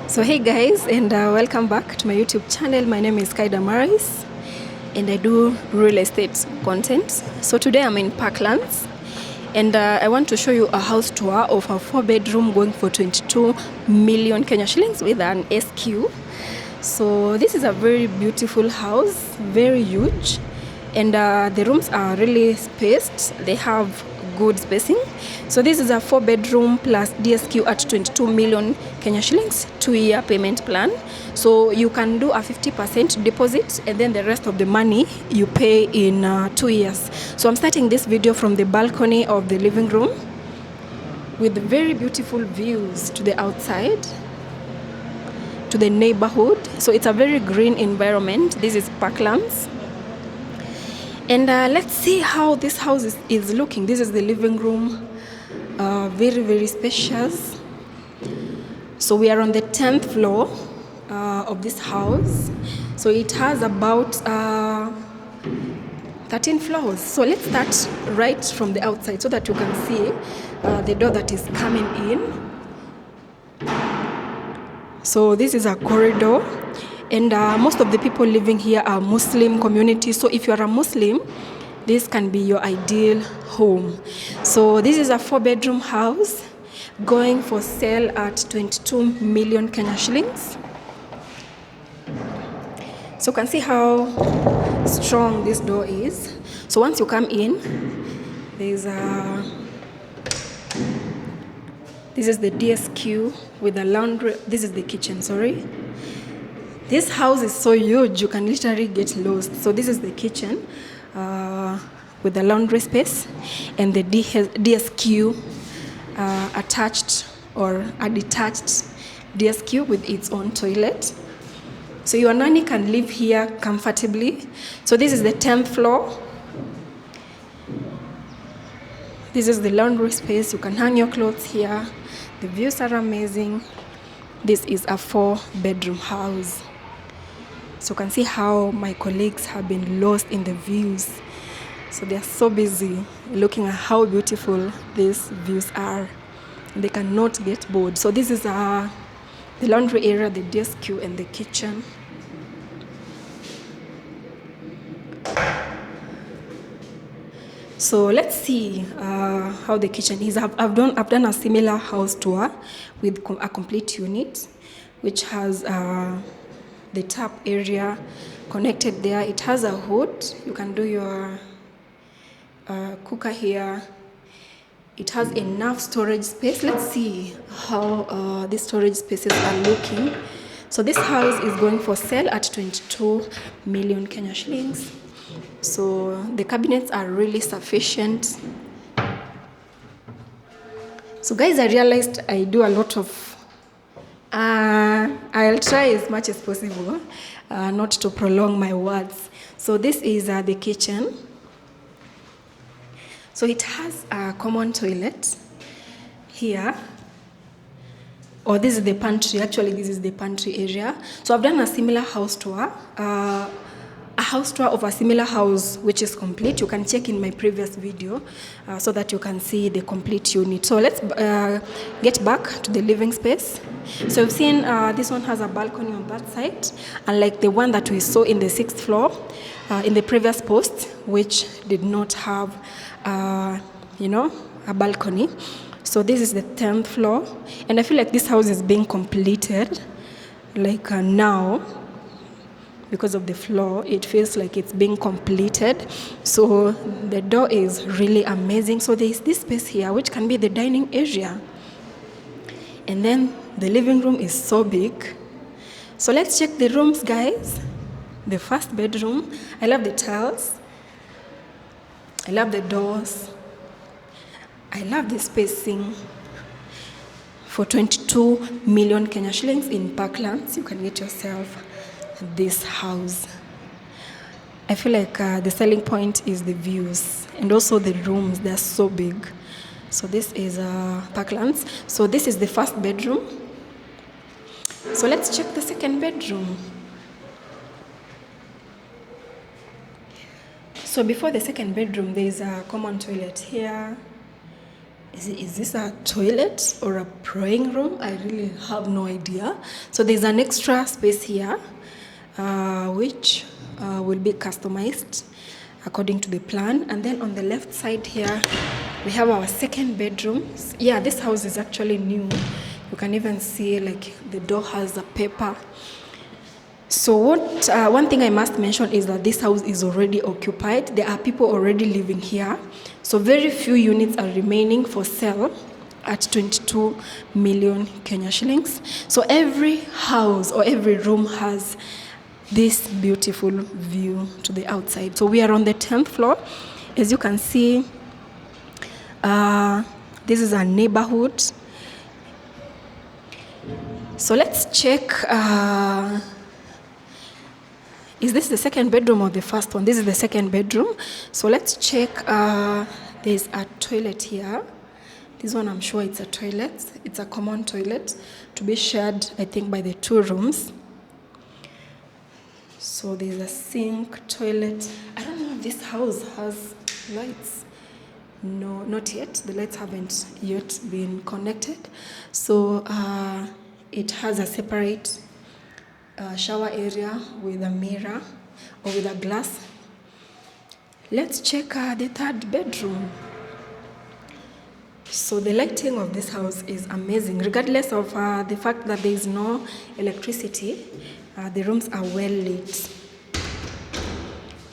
So hey guys, and welcome back to my YouTube channel. My name is Damaris and I do real estate content. So today I'm in Parklands and I want to show you a house tour of a 4-bedroom going for 22 million Kenya shillings with an SQ. So this is a very beautiful house, very huge, and the rooms are really spaced. They have good spacing. So this is a 4-bedroom plus DSQ at 22 million Kenya shillings, 2-year payment plan. So you can do a 50% deposit and then the rest of the money you pay in 2 years. So I'm starting this video from the balcony of the living room with very beautiful views to the outside, to the neighborhood. So it's a very green environment. This is Parklands. And let's see how this house is looking. This is the living room, very, very spacious. So we are on the 10th floor of this house. So it has about 13 floors. So let's start right from the outside so that you can see the door that is coming in. So this is a corridor. And most of the people living here are Muslim community. So if you are a Muslim, this can be your ideal home. So this is a 4-bedroom house going for sale at 22 million Kenya shillings. So you can see how strong this door is. So once you come in, there's this is the DSQ with the laundry. This is the kitchen, sorry. This house is so huge, you can literally get lost. So this is the kitchen with the laundry space and the DSQ attached or a detached DSQ with its own toilet. So your nanny can live here comfortably. So this is the 10th floor. This is the laundry space. You can hang your clothes here. The views are amazing. This is a 4-bedroom house. So you can see how my colleagues have been lost in the views. So they are so busy looking at how beautiful these views are. They cannot get bored. So this is the laundry area, the DSQ, and the kitchen. So let's see how the kitchen is. I've done a similar house tour with a complete unit, which has the tap area connected there. It has a hood. You can do your cooker here. It has enough storage space. Let's see how these storage spaces are looking. So this house is going for sale at 22 million Kenya shillings. So the cabinets are really sufficient. So guys, I realized I do a lot of I'll try as much as possible not to prolong my words. So this is the kitchen. So it has a common toilet here. Or this is the pantry. Actually, this is the pantry area. So I've done a similar house tour. A house tour of a similar house which is complete. You can check in my previous video so that you can see the complete unit. So let's get back to the living space. So you've seen this one has a balcony on that side, unlike the one that we saw in the 6th floor in the previous post, which did not have a balcony. So this is the 10th floor, and I feel like this house is being completed now. Because of the floor, it feels like it's being completed. So the door is really amazing. So there is this space here which can be the dining area, and then the living room is so big. So let's check the rooms, guys. The 1st bedroom, I love the tiles, I love the doors, I love the spacing. For 22 million Kenya shillings in Parklands, you can get yourself this house. I feel like the selling point is the views and also the rooms. They're so big. So this is Parklands. So this is the 1st bedroom. So let's check the 2nd bedroom. So So before the second bedroom, there's a common toilet here. Is this a toilet or a praying room? I really have no idea. So there's an extra space here, which will be customized according to the plan. And then on the left side here, we have our second bedroom. Yeah, this house is actually new. You can even see like the door has a paper. So one thing I must mention is that this house is already occupied. There are people already living here. So very few units are remaining for sale at 22 million Kenya shillings. So every house or every room has this beautiful view to the outside. So we are on the 10th floor. As you can see, this is a neighborhood. So let's check. Is this the second bedroom or the first one? This is the second bedroom. So let's check. There's a toilet here. This one, I'm sure it's a toilet. It's a common toilet to be shared, I think, by the two rooms. So there's a sink, toilet. I don't know if this house has lights. No, not yet. The lights haven't yet been connected. So it has a separate shower area with a mirror or with a glass. Let's check the third bedroom. So the lighting of this house is amazing. Regardless of the fact that there is no electricity, the rooms are well lit.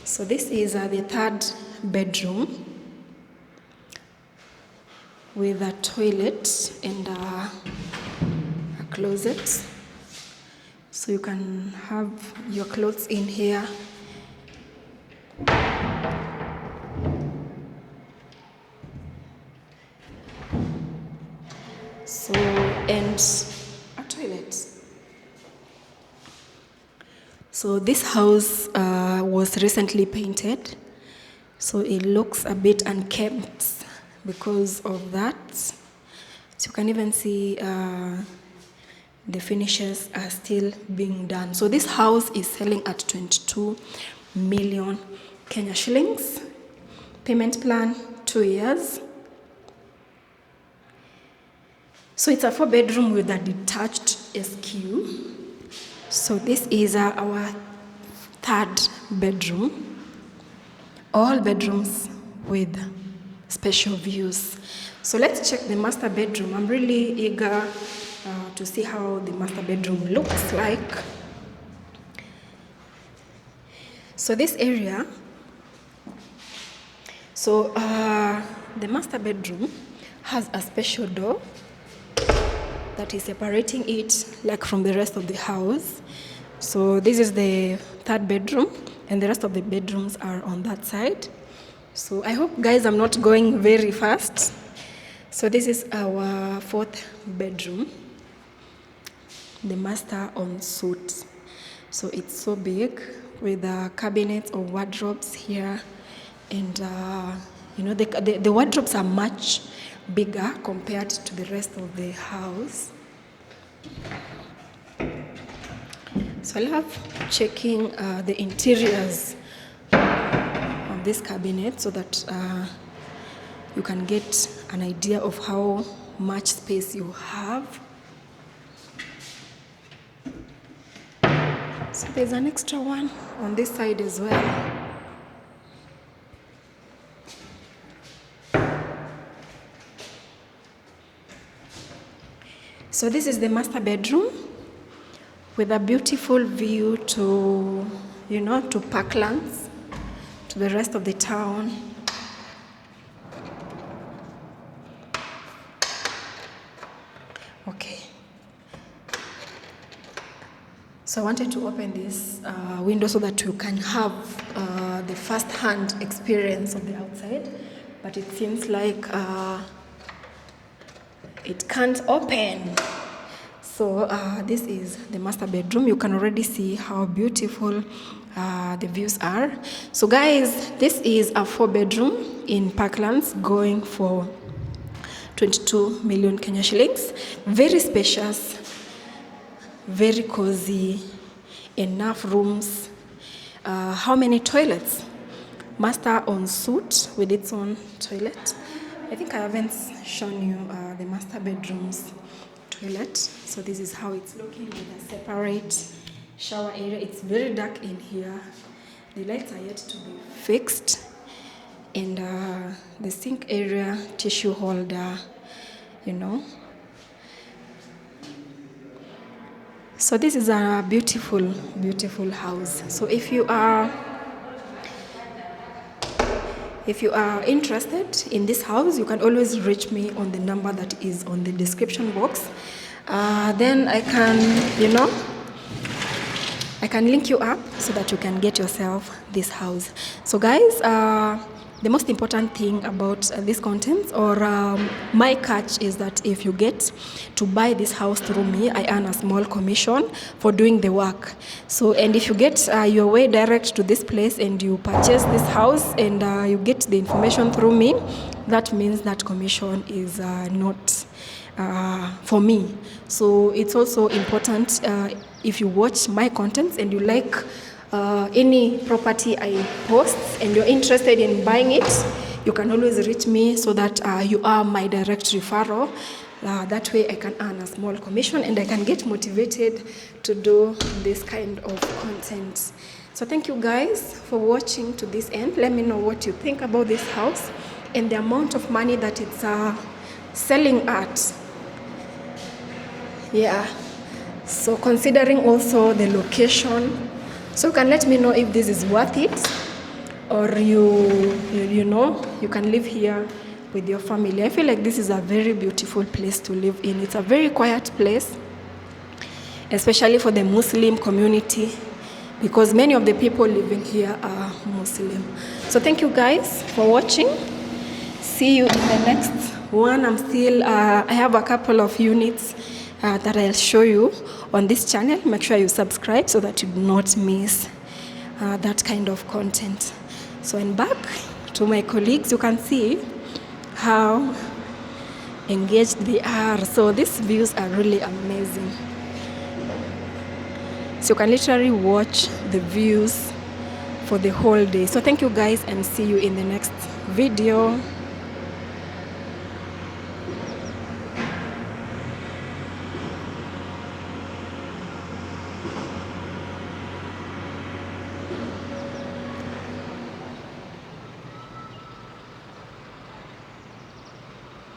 So this is the third bedroom with a toilet and a closet. So you can have your clothes in here. So, and a toilet. So this house was recently painted. So it looks a bit unkempt because of that. So you can even see the finishes are still being done. So this house is selling at 22 million Kenya shillings. Payment plan, 2 years. So it's a 4-bedroom with a detached SQ. So this is our third bedroom. All bedrooms with special views. So let's check the master bedroom. I'm really eager to see how the master bedroom looks like. So this area, so the master bedroom has a special door that is separating it like from the rest of the house. So this is the third bedroom and the rest of the bedrooms are on that side. So I hope, guys, I'm not going very fast. So this is our fourth bedroom, the master ensuite. So it's so big with cabinets or wardrobes here, and you know, the wardrobes are much bigger compared to the rest of the house. So I love checking the interiors of this cabinet so that you can get an idea of how much space you have. So there's an extra one on this side as well. So this is the master bedroom with a beautiful view to, you know, to Parklands, to the rest of the town. Okay. So I wanted to open this window so that you can have the first-hand experience of the outside, but it seems like it can't open. So this is the master bedroom. You can already see how beautiful the views are. So guys, this is a 4-bedroom in Parklands going for 22 million Kenya shillings. Very spacious, very cozy, enough rooms. How many toilets? master ensuite with its own toilet. I think I haven't shown you the master bedroom's toilet. So this is how it's looking with a separate shower area. It's very dark in here. The lights are yet to be fixed. And the sink area, tissue holder, you know. So this is a beautiful, beautiful house. So if you are interested in this house, you can always reach me on the number that is on the description box. Then I can, I can link you up so that you can get yourself this house. So guys, the most important thing about this content or my catch is that if you get to buy this house through me, I earn a small commission for doing the work. So, and if you get your way direct to this place and you purchase this house and you get the information through me, that means that commission is not for me. So it's also important if you watch my contents and you like any property I post and you're interested in buying it, you can always reach me so that you are my direct referral. That way I can earn a small commission and I can get motivated to do this kind of content. So thank you guys for watching to this end. Let me know what you think about this house and the amount of money that it's selling at. Yeah, so considering also the location, so you can let me know if this is worth it, or you know, you can live here with your family. I feel like this is a very beautiful place to live in. It's a very quiet place, especially for the Muslim community, because many of the people living here are Muslim. So thank you guys for watching. See you in the next one. I have a couple of units that I'll show you on this channel. Make sure you subscribe so that you do not miss that kind of content. So and back to my colleagues, you can see how engaged they are. So these views are really amazing. So you can literally watch the views for the whole day. So thank you guys and see you in the next video.